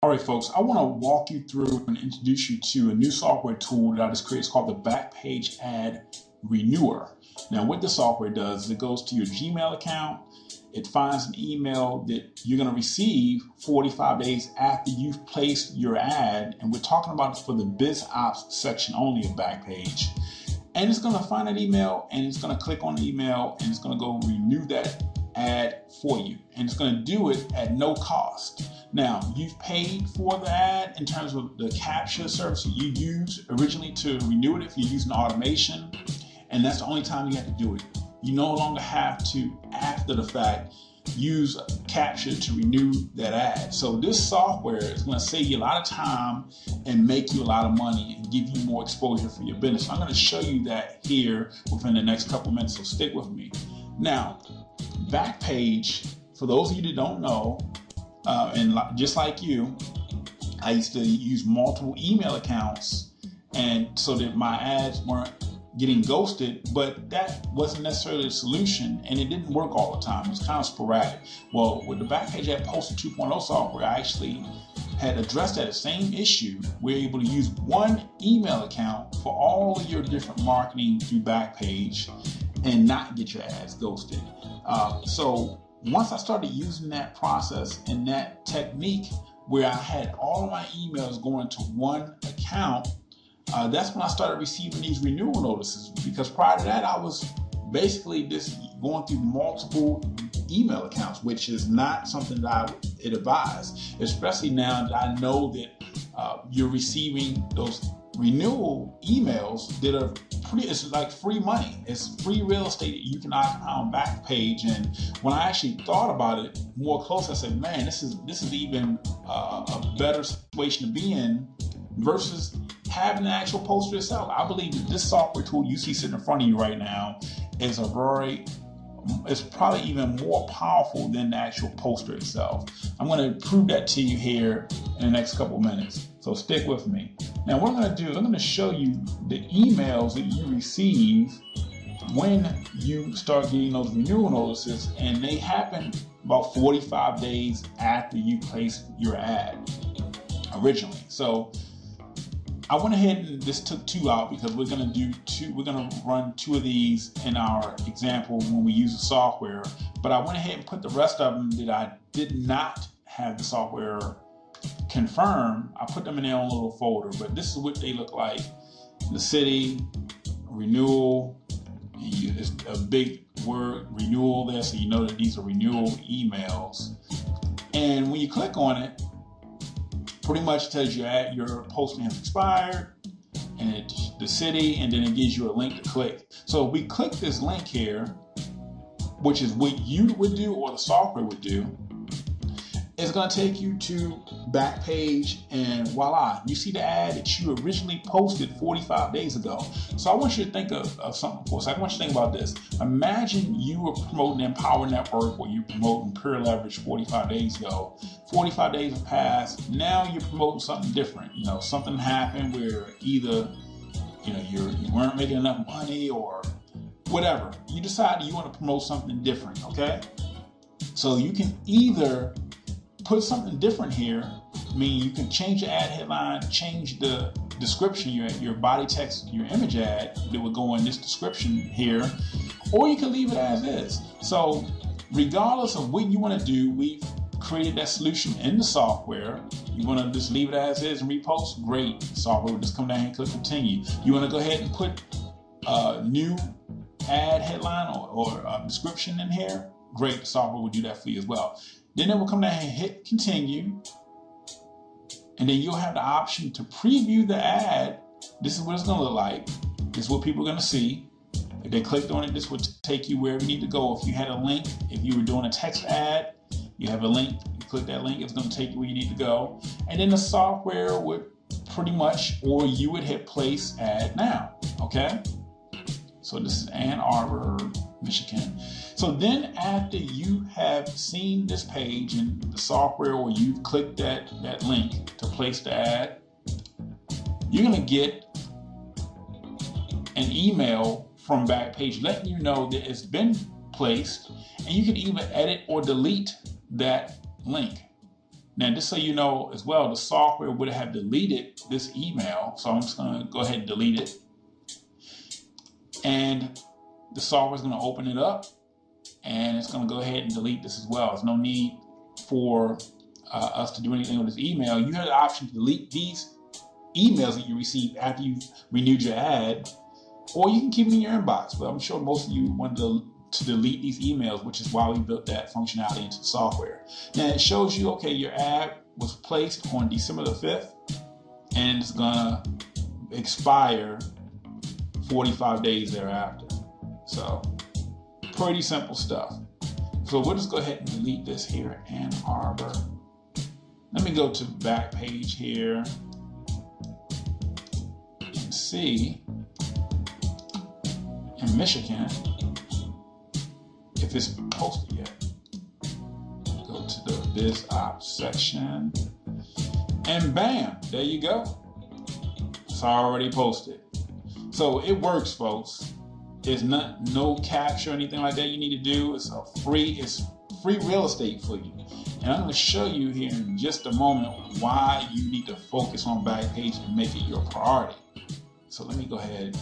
All right, folks, I want to walk you through and introduce you to a new software tool that I just created. It's called the Backpage Ad Renewer. Now, what the software does is it goes to your Gmail account. It finds an email that you're going to receive 45 days after you've placed your ad. And we're talking about it for the Biz Ops section only of Backpage. And it's going to find that email and it's going to click on the email and it's going to go renew that ad for you. And it's going to do it at no cost. Now, you've paid for the ad in terms of the capture service that you used originally to renew it if you're using automation, and that's the only time you have to do it. You no longer have to, after the fact, use capture to renew that ad. So this software is going to save you a lot of time and make you a lot of money and give you more exposure for your business. I'm going to show you that here within the next couple minutes, so stick with me. Now, Backpage, for those of you that don't know, and just like you, I used to use multiple email accounts, and so that my ads weren't getting ghosted, but that wasn't necessarily the solution, and it didn't work all the time. It was kind of sporadic. Well, with the Backpage Ad Poster 2.0 software, I actually had addressed that same issue. We're able to use one email account for all of your different marketing through Backpage and not get your ads ghosted. So once I started using that process and that technique where I had all of my emails going to one account, that's when I started receiving these renewal notices, because prior to that, I was basically just going through multiple email accounts, which is not something that I would advise, especially now that I know that you're receiving those renewal emails that are it's like free money. It's free real estate that you can occupy on Backpage. And when I actually thought about it more closely, I said, man, this is even a better situation to be in versus having the actual poster itself. I believe that this software tool you see sitting in front of you right now is it's probably even more powerful than the actual poster itself. I'm going to prove that to you here in the next couple minutes. So stick with me. Now, what I'm going to do is I'm going to show you the emails that you receive when you start getting those renewal notices, and they happen about 45 days after you place your ad originally. So I went ahead and just took two out because we're going to run two of these in our example when we use the software. But I went ahead and put the rest of them that I did not have the software confirm. I put them in their own little folder, but this is what they look like. The city, renewal, it's a big word, renewal there, so you know that these are renewal emails. And when you click on it, pretty much tells you that your posting has expired, and the city, and then it gives you a link to click. So if we click this link here, which is what you would do or the software would do, it's going to take you to Backpage, and voila, you see the ad that you originally posted 45 days ago. So I want you to think of something for a second. I want you to think about this. Imagine you were promoting Empower Network, or you're promoting Pure Leverage 45 days ago. 45 days have passed. Now you're promoting something different. Something happened where either you weren't making enough money or whatever. You decided you want to promote something different. Okay, so you can either put something different here, meaning you can change the ad headline, change the description, your body text, your image ad that would go in this description here, or you can leave it as is. So regardless of what you want to do, we've created that solution in the software. You want to just leave it as is and repost? Great. The software will just come down and click continue. You want to go ahead and put a new ad headline or description in here? Great. The software will do that for you as well. Then it will come down and hit continue. And then you'll have the option to preview the ad. This is what it's going to look like. This is what people are going to see. If they clicked on it, this would take you wherever you need to go. If you had a link, if you were doing a text ad, you have a link, you click that link, it's going to take you where you need to go. And then the software would pretty much, or you would hit place ad now. Okay? So this is Ann Arbor, Michigan. So then after you have seen this page in the software, or you've clicked that link to place the ad, you're going to get an email from Backpage letting you know that it's been placed, and you can even edit or delete that link. Now, just so you know as well, the software would have deleted this email. So I'm just going to go ahead and delete it. And the software is going to open it up, and it's going to go ahead and delete this as well. There's no need for us to do anything with this email. You have the option to delete these emails that you received after you renewed your ad, or you can keep them in your inbox. But I'm sure most of you want to delete these emails, which is why we built that functionality into the software. Now it shows you, okay, your ad was placed on December the 5th, and it's gonna expire 45 days thereafter. So pretty simple stuff. So we'll just go ahead and delete this here, Ann Arbor. Let me go to Backpage here and see in Michigan if it's been posted yet. Go to the Biz Ops section, and bam, there you go. It's already posted. So it works, folks. There's no capture or anything like that you need to do. It's free real estate for you. And I'm going to show you here in just a moment why you need to focus on Backpage and make it your priority. So let me go ahead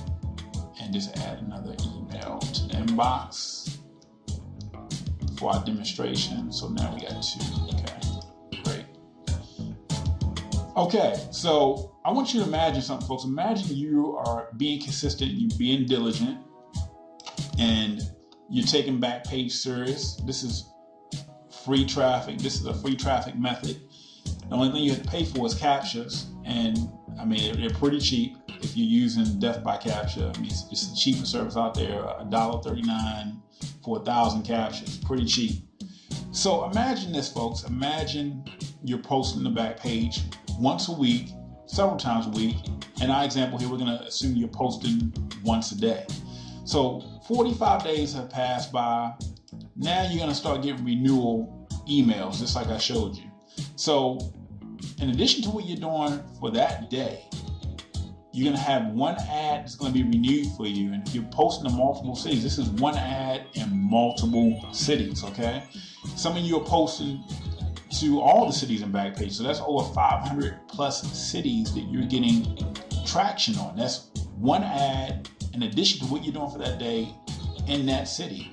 and just add another email to the inbox for our demonstration. So now we got 2. Okay, great. Okay, so I want you to imagine something, folks. Imagine you are being consistent, you're being diligent, and you're taking Backpage serious. This is free traffic. This is a free traffic method. The only thing you have to pay for is captures, and I mean they're pretty cheap if you're using Death by Capture. I mean it's the cheapest service out there, $1.39 for 1,000 captures. Pretty cheap. So imagine this, folks. Imagine you're posting the Backpage once a week, several times a week. In our example here, we're going to assume you're posting once a day. So 45 days have passed by. Now you're going to start getting renewal emails, just like I showed you. So in addition to what you're doing for that day, you're going to have one ad that's going to be renewed for you. And if you're posting in multiple cities, this is one ad in multiple cities, okay? Some of you are posting to all the cities in Backpage. So that's over 500 plus cities that you're getting traction on. That's one ad in addition to what you're doing for that day in that city.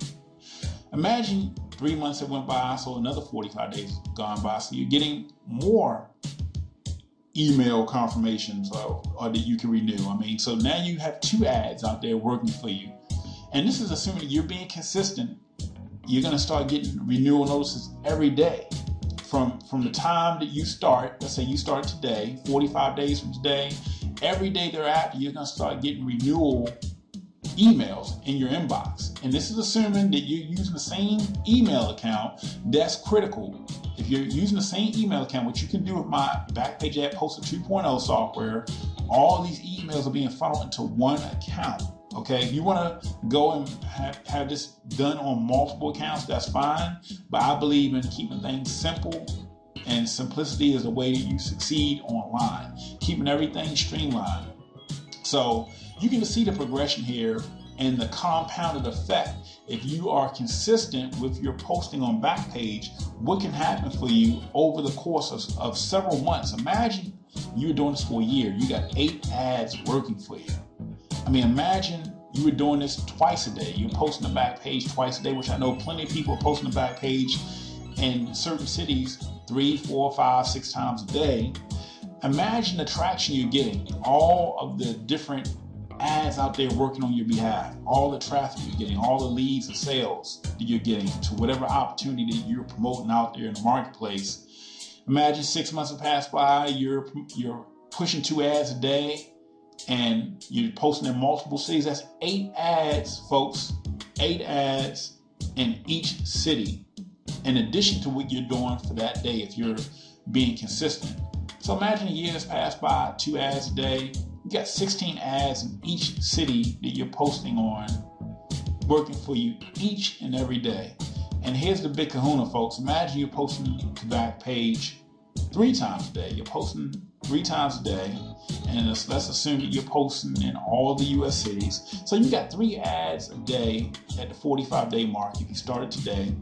Imagine 3 months have went by, so another 45 days gone by. So you're getting more email confirmations or that you can renew. I mean, so now you have 2 ads out there working for you. And this is assuming you're being consistent. You're going to start getting renewal notices every day. From the time that you start, let's say you start today, 45 days from today, every day thereafter, you're going to start getting renewal emails in your inbox. And this is assuming that you're using the same email account. That's critical. If you're using the same email account, which you can do with my Backpage Ad Poster 2.0 software, all these emails are being funneled into one account. Okay, if you want to go and have this done on multiple accounts, that's fine. But I believe in keeping things simple, and simplicity is the way that you succeed online. Keeping everything streamlined. So you can see the progression here and the compounded effect. If you are consistent with your posting on Backpage, what can happen for you over the course of several months? Imagine you're doing this for a year. You got 8 ads working for you. I mean, imagine you were doing this twice a day. You're posting the Backpage twice a day, which I know plenty of people are posting the Backpage in certain cities 3, 4, 5, 6 times a day. Imagine the traction you're getting, all of the different ads out there working on your behalf, all the traffic you're getting, all the leads and sales that you're getting to whatever opportunity that you're promoting out there in the marketplace. Imagine 6 months have passed by, you're pushing 2 ads a day, and you're posting in multiple cities. That's 8 ads, folks. 8 ads in each city, in addition to what you're doing for that day if you're being consistent. So imagine a year has passed by, 2 ads a day. You got 16 ads in each city that you're posting on, working for you each and every day. And here's the big kahuna, folks. Imagine you're posting to Backpage 3 times a day. You're posting 3 times a day. And let's assume that you're posting in all the US cities. So you got 3 ads a day at the 45-day mark if you started today.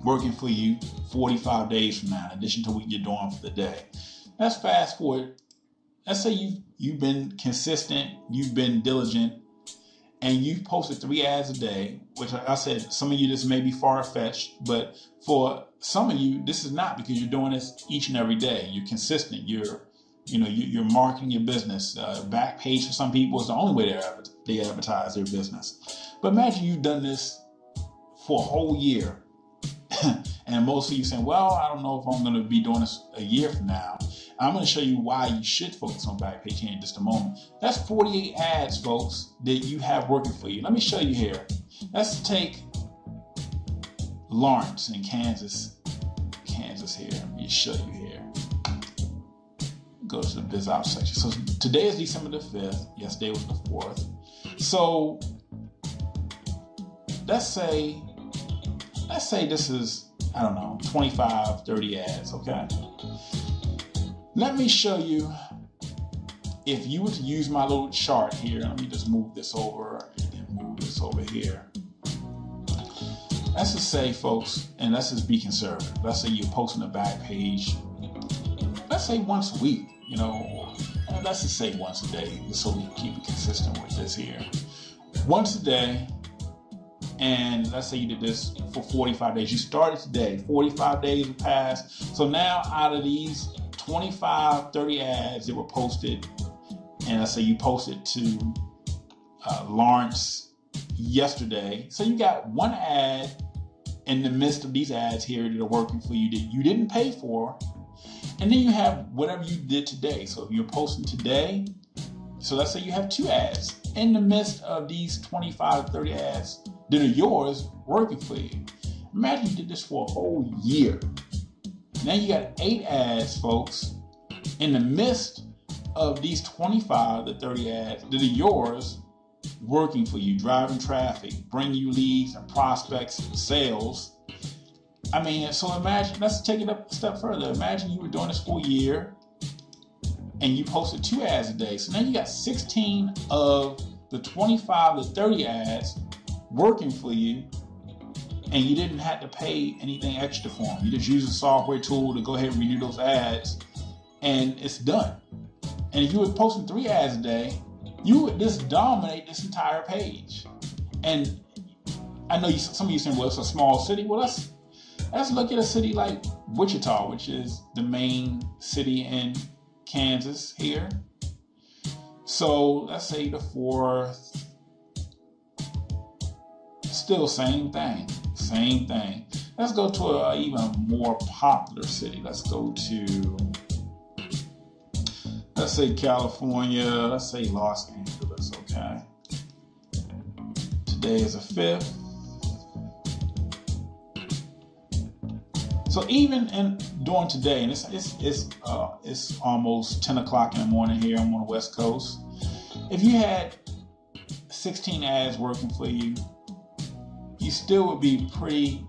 working for you 45 days from now, in addition to what you're doing for the day. Let's fast forward. Let's say you've been consistent, you've been diligent, and you've posted 3 ads a day, which I said, some of you, this may be far-fetched, but for some of you, this is not, because you're doing this each and every day. You're consistent. You're marketing your business. Backpage for some people is the only way they advertise their business. But imagine you've done this for a whole year. And most of you saying, well, I don't know if I'm going to be doing this a year from now. I'm going to show you why you should focus on Backpage here in just a moment. That's 48 ads, folks, that you have working for you. Let me show you here. Let's take Lawrence in Kansas here. Let me show you here. Go to the Biz Ops section. So today is December the 5th. Yesterday was the 4th. So let's say this is, I don't know, 25, 30 ads, okay? Let me show you, if you were to use my little chart here, let me just move this over and then move this over here. Let's just say, folks, and let's just be conservative. Let's say you're posting a Backpage, let's say once a week, let's just say once a day, so we can keep it consistent with this here. Once a day, and let's say you did this for 45 days. You started today, 45 days have passed. So now out of these 25, 30 ads that were posted, and let's say you posted to Lawrence yesterday. So you got one ad in the midst of these ads here that are working for you that you didn't pay for. And then you have whatever you did today. So if you're posting today, so let's say you have 2 ads in the midst of these 25, 30 ads that are yours working for you. Imagine you did this for a whole year. Now you got 8 ads, folks, in the midst of these 25 to 30 ads that are yours working for you, driving traffic, bringing you leads and prospects, sales. I mean, so imagine, let's take it up a step further. Imagine you were doing this for a year and you posted 2 ads a day. So now you got 16 of the 25 to 30 ads working for you, and you didn't have to pay anything extra for them. You just use a software tool to go ahead and renew those ads, and it's done. And if you were posting 3 ads a day, you would just dominate this entire page. And I know some of you saying, well, it's a small city. Well, let's look at a city like Wichita, which is the main city in Kansas here. So let's say the 4th. Still same thing. Let's go to an even more popular city. Let's go to, let's say California. Let's say Los Angeles, okay? Today is the 5th. So even during today, and it's almost 10 o'clock in the morning here. I'm on the West Coast. If you had 16 ads working for you, you still would be pretty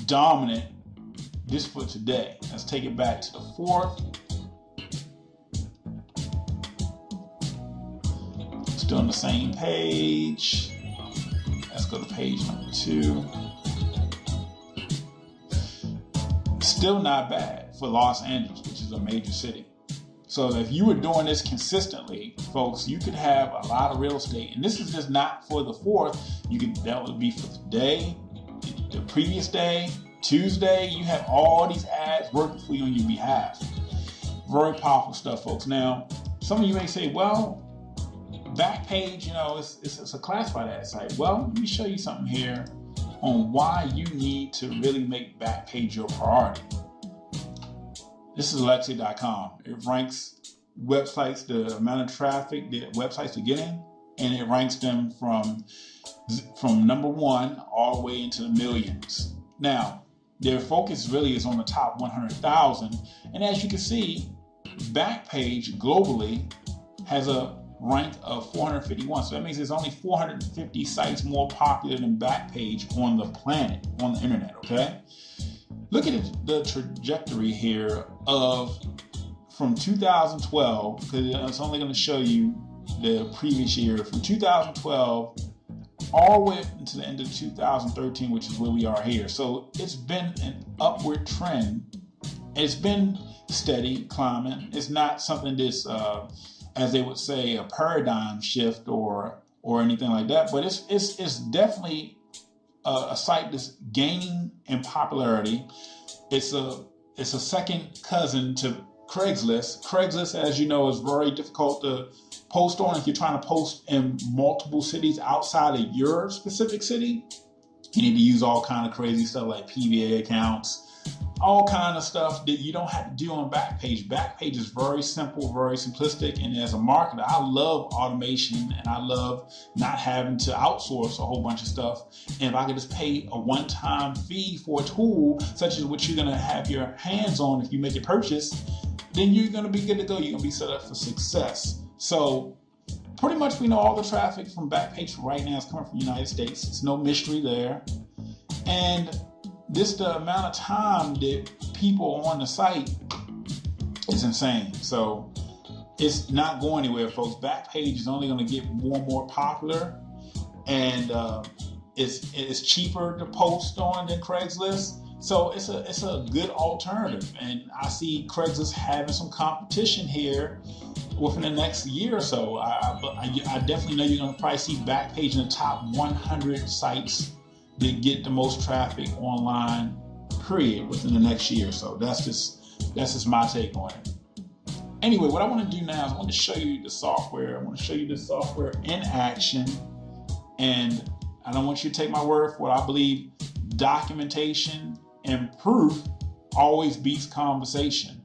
dominant just for today. Let's take it back to the 4th. Still on the same page. Let's go to page number 2. Still not bad for Los Angeles, which is a major city. So if you were doing this consistently, folks, you could have a lot of real estate. And this is just not for the 4th. That would be for today, the previous day, Tuesday. You have all these ads working for you on your behalf. Very powerful stuff, folks. Now, some of you may say, well, Backpage, it's a classified ad site. Well, let me show you something here on why you need to really make Backpage your priority. This is Alexia.com. It ranks websites, the amount of traffic that websites are getting, and it ranks them from number 1 all the way into the millions. Now, their focus really is on the top 100,000, and as you can see, Backpage globally has a rank of 451. So that means there's only 450 sites more popular than Backpage on the planet, on the internet, okay? Look at the trajectory here from 2012, because it's only going to show you the previous year. From 2012 all the way up into the end of 2013, which is where we are here. So it's been an upward trend. It's been steady climbing. It's not something that's, as they would say, a paradigm shift or anything like that. But it's definitely a site that's gaining in popularity. It's a second cousin to Craigslist. Craigslist, as you know, is very difficult to post on. If you're trying to post in multiple cities outside of your specific city, you need to use all kind of crazy stuff like PVA accounts, all kind of stuff that you don't have to do on Backpage. Backpage is very simple, very simplistic, and as a marketer, I love automation and I love not having to outsource a whole bunch of stuff. And if I could just pay a one-time fee for a tool, such as what you're going to have your hands on if you make a purchase, then you're going to be good to go. You're going to be set up for success. So pretty much we know all the traffic from Backpage right now is coming from the United States. It's no mystery there. And this, the amount of time that people on the site is insane. So it's not going anywhere, folks. Backpage is only going to get more and more popular, and it's cheaper to post on than Craigslist. So it's a good alternative, and I see Craigslist having some competition here within the next year or so. I definitely know you're going to probably see Backpage in the top 100 sites that get the most traffic online, period, within the next year or so. That's just my take on it. Anyway, what I want to do now is I want to show you the software. I want to show you the software in action, and I don't want you to take my word for it. I believe documentation and proof always beats conversation.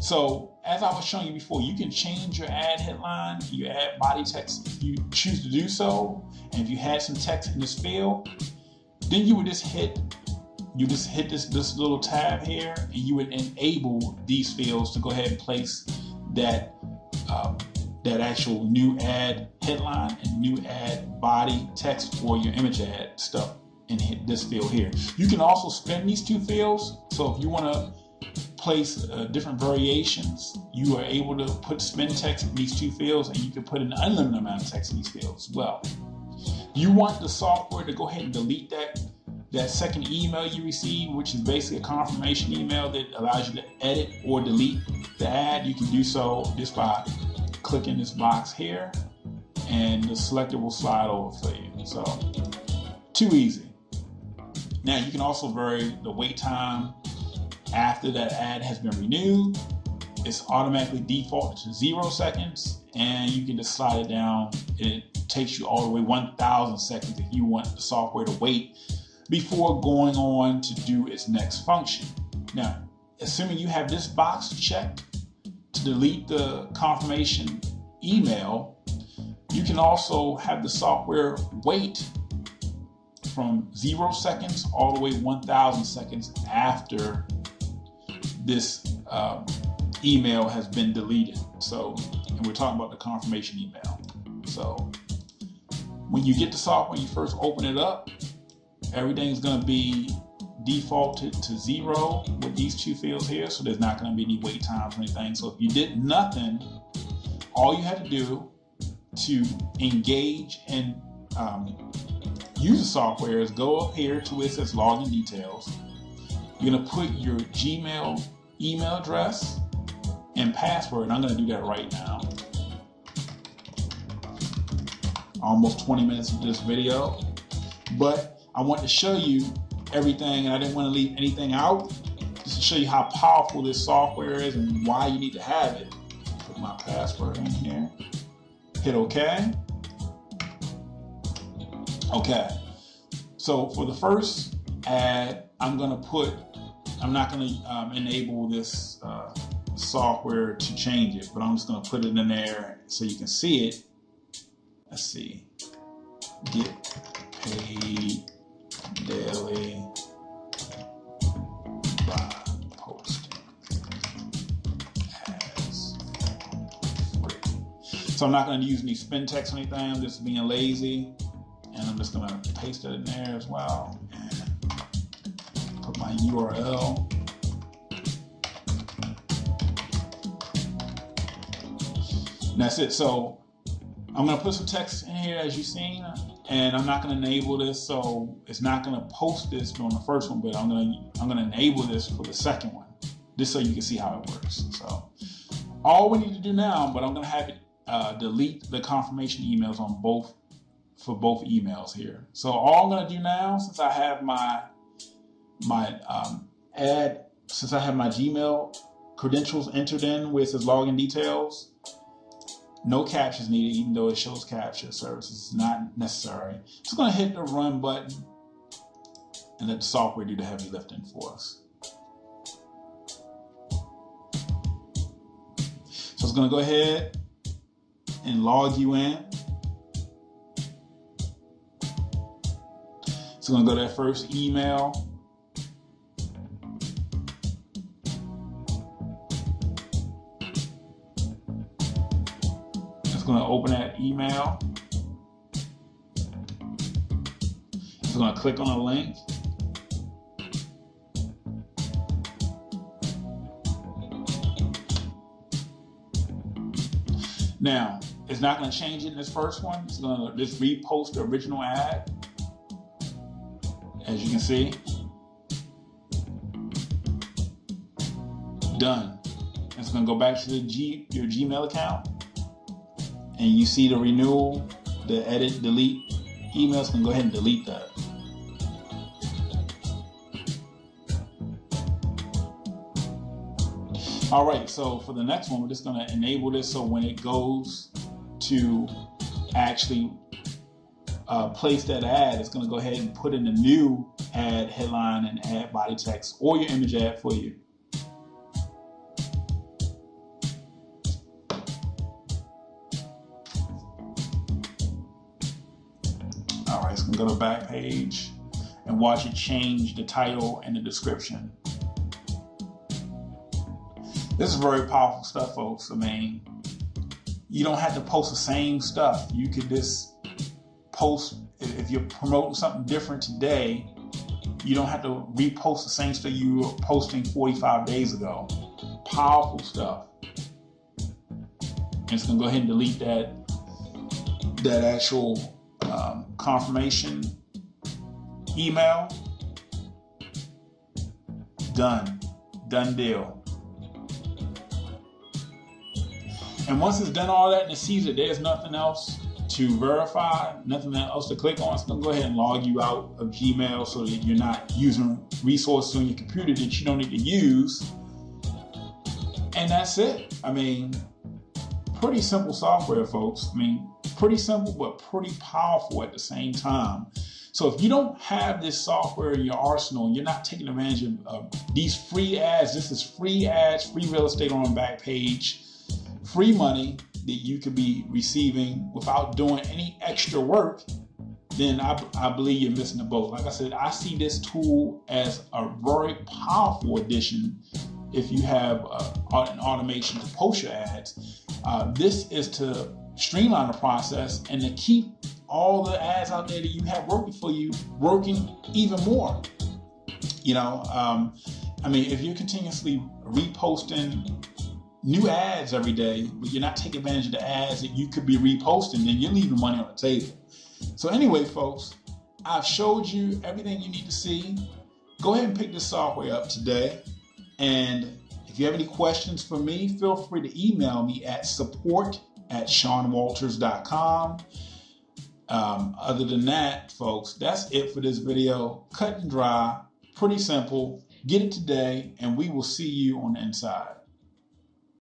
So as I was showing you before, you can change your ad headline, your ad body text if you choose to do so. And if you had some text in this field, then you would just hit this little tab here, and you would enable these fields to go ahead and place that actual new ad headline and new ad body text for your image ad stuff and hit this field here. You can also spin these two fields. So if you want to place different variations, you are able to put spin text in these two fields, and you can put an unlimited amount of text in these fields as well. You want the software to go ahead and delete that second email you receive, which is basically a confirmation email that allows you to edit or delete the ad. You can do so just by clicking this box here, and the selector will slide over for you. So, too easy. Now you can also vary the wait time after that ad has been renewed. It's automatically default to 0 seconds, and you can just slide it down. It takes you all the way 1,000 seconds if you want the software to wait before going on to do its next function. Now, assuming you have this box checked to delete the confirmation email, you can also have the software wait from 0 seconds all the way 1,000 seconds after this email has been deleted. So, and we're talking about the confirmation email. So when you get the software, when you first open it up, everything's going to be defaulted to 0 with these two fields here. So there's not going to be any wait times or anything. So if you did nothing, all you had to do to engage and use the software is go up here to where it says login details. You're going to put your Gmail email address and password. And I'm going to do that right now. Almost 20 minutes of this video, but I want to show you everything, and I didn't want to leave anything out, just to show you how powerful this software is and why you need to have it. Put my password in here, hit OK. Okay, so for the first ad, I'm not going to enable this software to change it, but I'm just going to put it in there so you can see it. Let's see, get paid daily by posting ads free. So I'm not going to use any spin text or anything. I'm just being lazy, and I'm just going to paste it in there as well and put my URL. And that's it. So I'm going to put some text in here, as you've seen, and I'm not going to enable this, so it's not going to post this during the first one, but I'm going to enable this for the second one, just so you can see how it works. So all we need to do now, but I'm going to have it delete the confirmation emails for both emails here. So all I'm going to do now, since I have my Gmail credentials entered in with its login details, no captchas needed, even though it shows captcha services is not necessary. Just going to hit the run button and let the software do the heavy lifting for us. So it's going to go ahead and log you in. It's going to go to that first email. Going to open that email. It's going to click on a link. Now, it's not going to change it in this first one. It's going to just repost the original ad. As you can see. Done. It's going to go back to your Gmail account. And you see the renewal, the edit, delete emails, can go ahead and delete that. All right, so for the next one, we're just going to enable this so when it goes to actually place that ad, it's going to go ahead and put in the new ad headline and ad body text or your image ad for you. All right, so I'm going to go to the back page and watch it change the title and the description. This is very powerful stuff, folks. I mean, you don't have to post the same stuff. You could just post, if you're promoting something different today, you don't have to repost the same stuff you were posting 45 days ago. Powerful stuff. And it's going to go ahead and delete that actual confirmation email. Done deal. And once it's done all that and it sees that there's nothing else to verify, nothing else to click on, it's going to go ahead and log you out of Gmail so that you're not using resources on your computer that you don't need to use. And that's it. I mean, pretty simple software, folks. I mean, pretty simple, but pretty powerful at the same time. So if you don't have this software in your arsenal and you're not taking advantage of these free ads, this is free ads, free real estate on Backpage, free money that you could be receiving without doing any extra work, then I believe you're missing the boat. Like I said, I see this tool as a very powerful addition if you have an automation to post your ads. This is to streamline the process and to keep all the ads out there that you have working for you working even more. You know, I mean, if you're continuously reposting new ads every day, but you're not taking advantage of the ads that you could be reposting, then you're leaving money on the table. So anyway, folks, I've showed you everything you need to see. Go ahead and pick this software up today. And if you have any questions for me, feel free to email me at support@SeanWalters.com. Other than that, folks, that's it for this video. Cut and dry, pretty simple. Get it today, and we will see you on the inside.